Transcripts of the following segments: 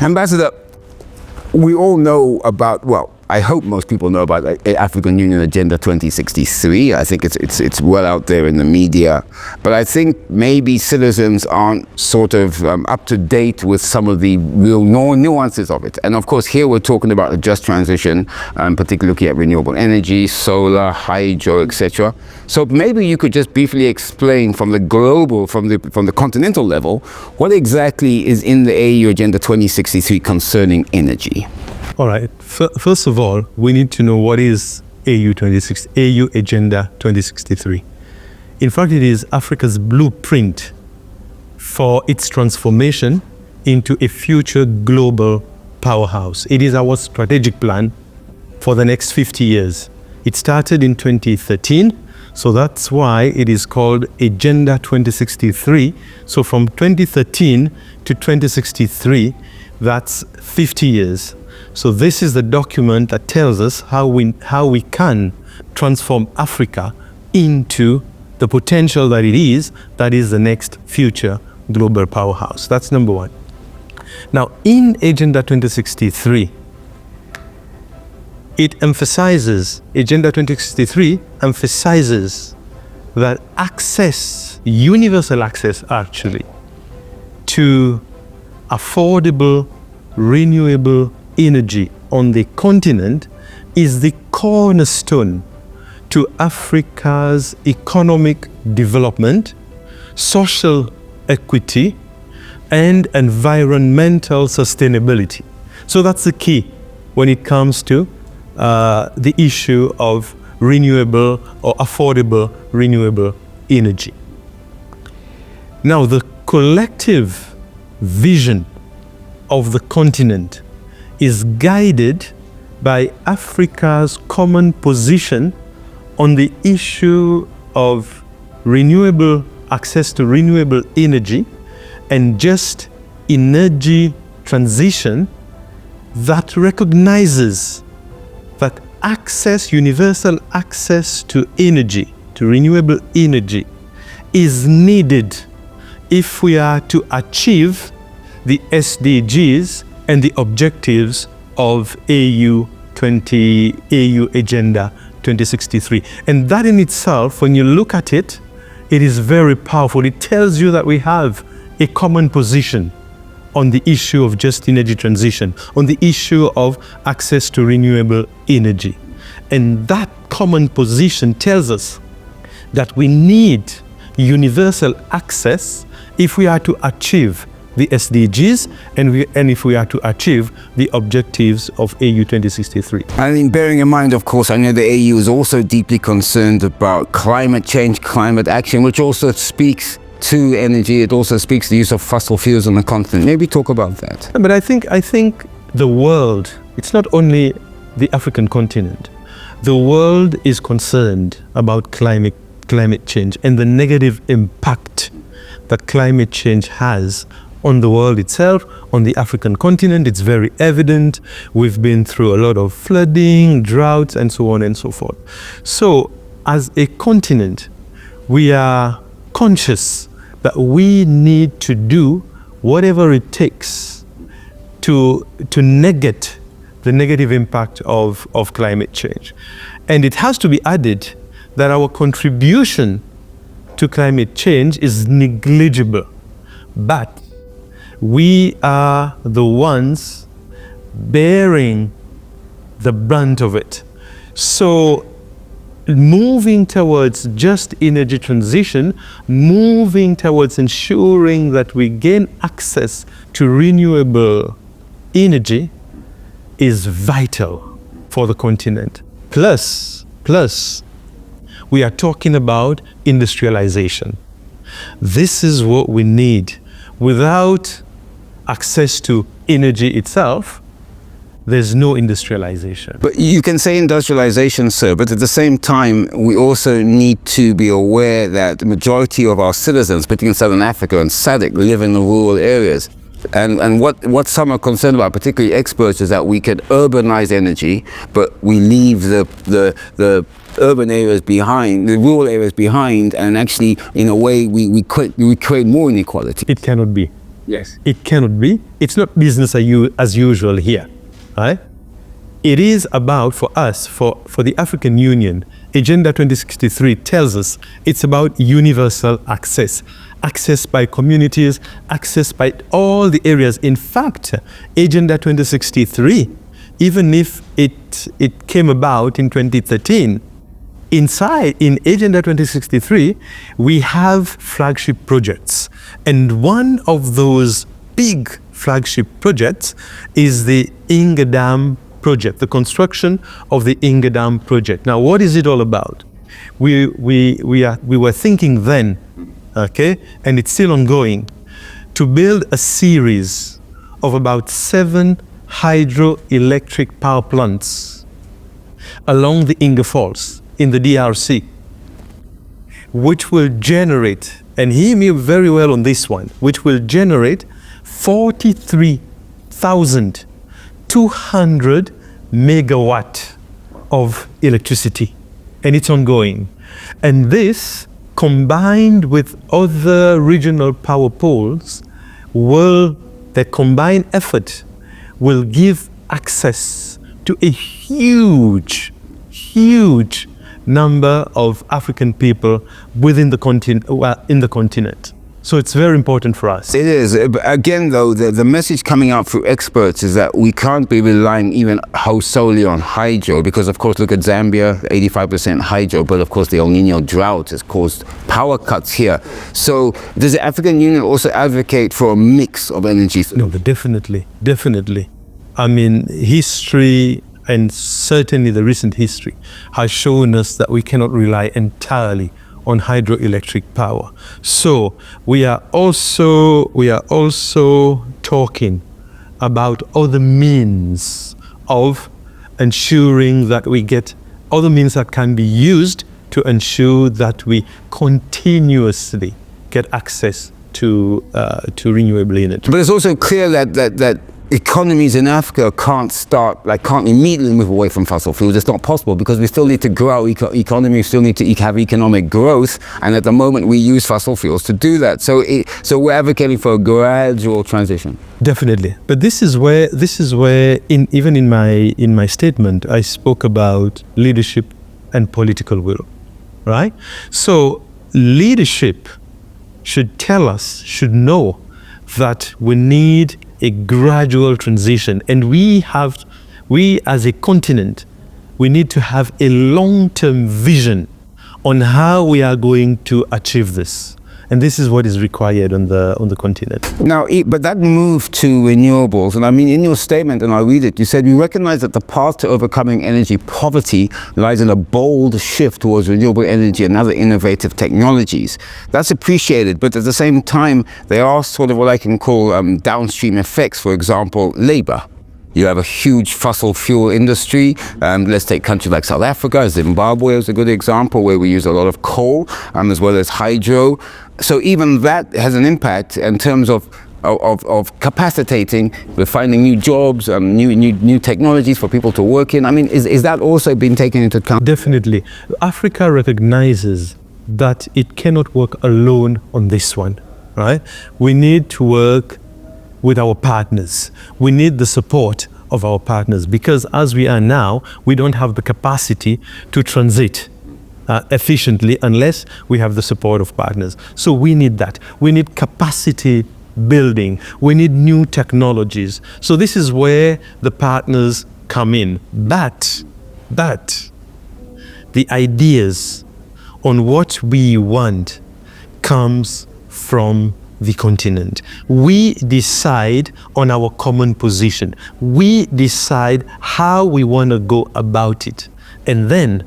Ambassador, we all know about, well, I hope most people know about African Union Agenda 2063. I think it's well out there in the media, but I think maybe citizens aren't sort of up to date with some of the real nuances of it. And of course, here we're talking about a just transition, particularly looking at renewable energy, solar, hydro, etc. So maybe you could just briefly explain from the global, from the continental level, what exactly is in the AU Agenda 2063 concerning energy. All right. First of all, we need to know what is AU Agenda 2063. In fact, it is Africa's blueprint for its transformation into a future global powerhouse. It is our strategic plan for the next 50 years. It started in 2013, so that's why it is called Agenda 2063. So from 2013 to 2063, that's 50 years. So this is the document that tells us how we can transform Africa into the potential that it is, that is the next future global powerhouse. That's number one. Now, in Agenda 2063, Agenda 2063 emphasizes that universal access actually, to affordable, renewable energy on the continent is the cornerstone to Africa's economic development, social equity, and environmental sustainability. So that's the key when it comes to the issue of renewable or affordable renewable energy. Now, the collective vision of the continent is guided by Africa's common position on the issue of access to renewable energy and just energy transition that recognizes that universal access to energy, to renewable energy, is needed if we are to achieve the SDGs and the objectives of AU Agenda 2063. And that in itself, when you look at it, it is very powerful. It tells you that we have a common position on the issue of just energy transition, on the issue of access to renewable energy. And that common position tells us that we need universal access if we are to achieve the SDGs and if we are to achieve the objectives of AU 2063. I mean, bearing in mind, of course, I know the AU is also deeply concerned about climate change, climate action, which also speaks to energy. It also speaks to the use of fossil fuels on the continent. Maybe talk about that. But I think the world, it's not only the African continent, the world is concerned about climate change and the negative impact that climate change has on the world itself, on the African continent. It's very evident. We've been through a lot of flooding, droughts, and so on and so forth. So as a continent, we are conscious that we need to do whatever it takes to negate the negative impact of climate change. And it has to be added that our contribution to climate change is negligible, but we are the ones bearing the brunt of it. So moving towards just energy transition, moving towards ensuring that we gain access to renewable energy is vital for the continent. Plus, we are talking about industrialization. This is what we need. Without access to energy itself, there's no industrialization. But you can say industrialization, sir, but at the same time, we also need to be aware that the majority of our citizens, particularly in Southern Africa and SADC, live in the rural areas. And what some are concerned about, particularly experts, is that we could urbanize energy, but we leave the urban areas behind, the rural areas behind, and actually, in a way, we create more inequality. It cannot be. Yes. It cannot be. It's not business as usual here, right? It is about, for us, for the African Union, Agenda 2063 tells us it's about universal access. Access by communities, access by all the areas. In fact, Agenda 2063, even if it came about in 2013, in Agenda 2063, we have flagship projects. And one of those big flagship projects is the Inga Dam project, the construction of the Inga Dam project. Now, what is it all about? We were thinking then, okay, and it's still ongoing, to build a series of about 7 hydroelectric power plants along the Inga Falls in the DRC, which will generate, and hear me very well on this one, which will generate 43,200 megawatt of electricity, and it's ongoing. And this, combined with other regional power pools, the combined effort will give access to a huge number of African people within the continent, in the continent. So it's very important for us. It is. Again, though, the message coming out through experts is that we can't be relying even solely on hydro, because, of course, look at Zambia, 85% hydro, but, of course, the El Nino drought has caused power cuts here. So does the African Union also advocate for a mix of energy? No, definitely. I mean, history, and certainly the recent history, has shown us that we cannot rely entirely on hydroelectric power. So we are also talking about other means of ensuring that we get other means that can be used to ensure that we continuously get access to renewable energy. But it's also clear that economies in Africa can't immediately move away from fossil fuels. It's not possible, because we still need to grow our economy, we still need to have economic growth, and at the moment we use fossil fuels to do that. So we're advocating for a gradual transition. Definitely. But this is where even in my statement I spoke about leadership and political will, right? So leadership should know that we need a gradual transition, and we as a continent, we need to have a long-term vision on how we are going to achieve this, and this is what is required on the continent. Now, but that move to renewables, and I mean, in your statement, and I'll read it, you said, we recognize that the path to overcoming energy poverty lies in a bold shift towards renewable energy and other innovative technologies. That's appreciated, but at the same time, there are sort of what I can call downstream effects. For example, labor. You have a huge fossil fuel industry. Let's take countries like South Africa. Zimbabwe is a good example, where we use a lot of coal, as well as hydro. So even that has an impact in terms of capacitating. We're finding new jobs, new technologies for people to work in. I mean, is that also being taken into account? Definitely. Africa recognizes that it cannot work alone on this one, right? We need to work with our partners. We need the support of our partners, because as we are now, we don't have the capacity to transit efficiently unless we have the support of partners. So we need that. We need capacity building. We need new technologies. So this is where the partners come in. But the ideas on what we want comes from the continent. We decide on our common position. We decide how we want to go about it. And then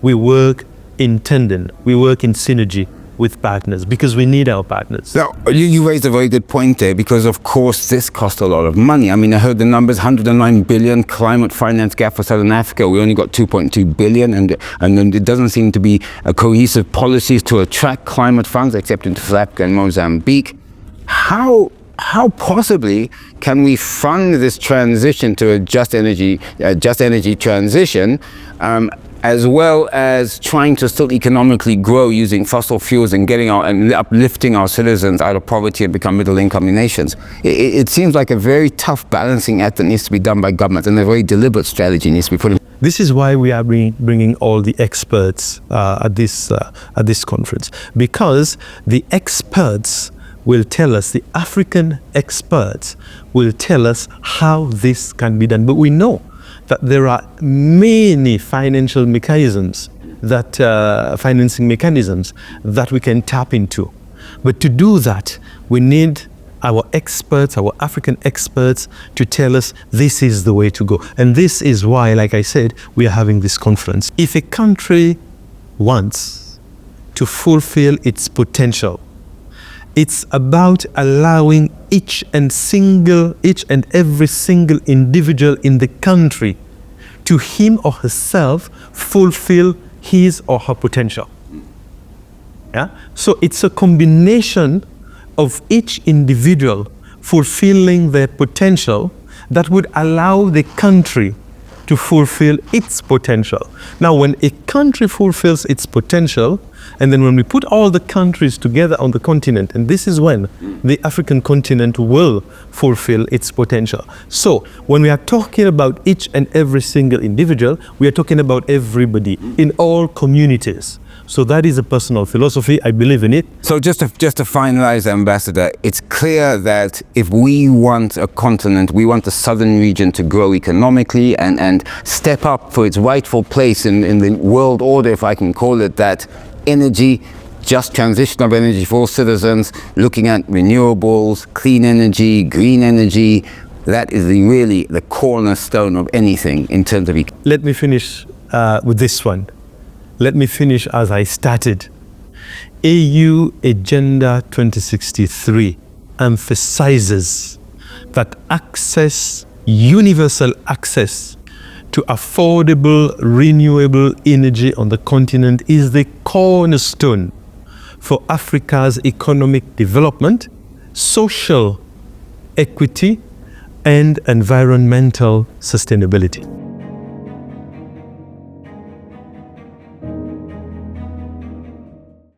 we work in tandem, we work in synergy with partners, because we need our partners. Now, you raised a very good point there, because of course this costs a lot of money. I mean, I heard the numbers, 109 billion climate finance gap for Southern Africa. We only got 2.2 billion, and it doesn't seem to be a cohesive policies to attract climate funds, except in South Africa and Mozambique. How possibly can we fund this transition to a just energy transition as well as trying to still economically grow using fossil fuels and uplifting our citizens out of poverty and become middle-income nations. It seems like a very tough balancing act that needs to be done by governments, and a very deliberate strategy needs to be put in. This is why we are bringing all the experts at this conference, because the experts will tell us, the African experts will tell us how this can be done. But we know that there are many financing mechanisms that we can tap into. But to do that, we need our experts, our African experts, to tell us this is the way to go. And this is why, like I said, we are having this conference. If a country wants to fulfill its potential, it's about allowing each and every single individual in the country to him or herself fulfill his or her potential. Yeah? So it's a combination of each individual fulfilling their potential that would allow the country to fulfill its potential. Now, when a country fulfills its potential, and then when we put all the countries together on the continent, and this is when the African continent will fulfill its potential. So when we are talking about each and every single individual, we are talking about everybody in all communities. So that is a personal philosophy. I believe in it. So just to finalize, Ambassador, it's clear that if we want a continent, we want the southern region to grow economically and step up for its rightful place in the world order, if I can call it that, energy, just transition of energy for all citizens, looking at renewables, clean energy, green energy, that is really the cornerstone of anything in terms of... Let me finish with this one. Let me finish as I started. AU Agenda 2063 emphasizes that universal access to affordable, renewable energy on the continent is the cornerstone for Africa's economic development, social equity, and environmental sustainability.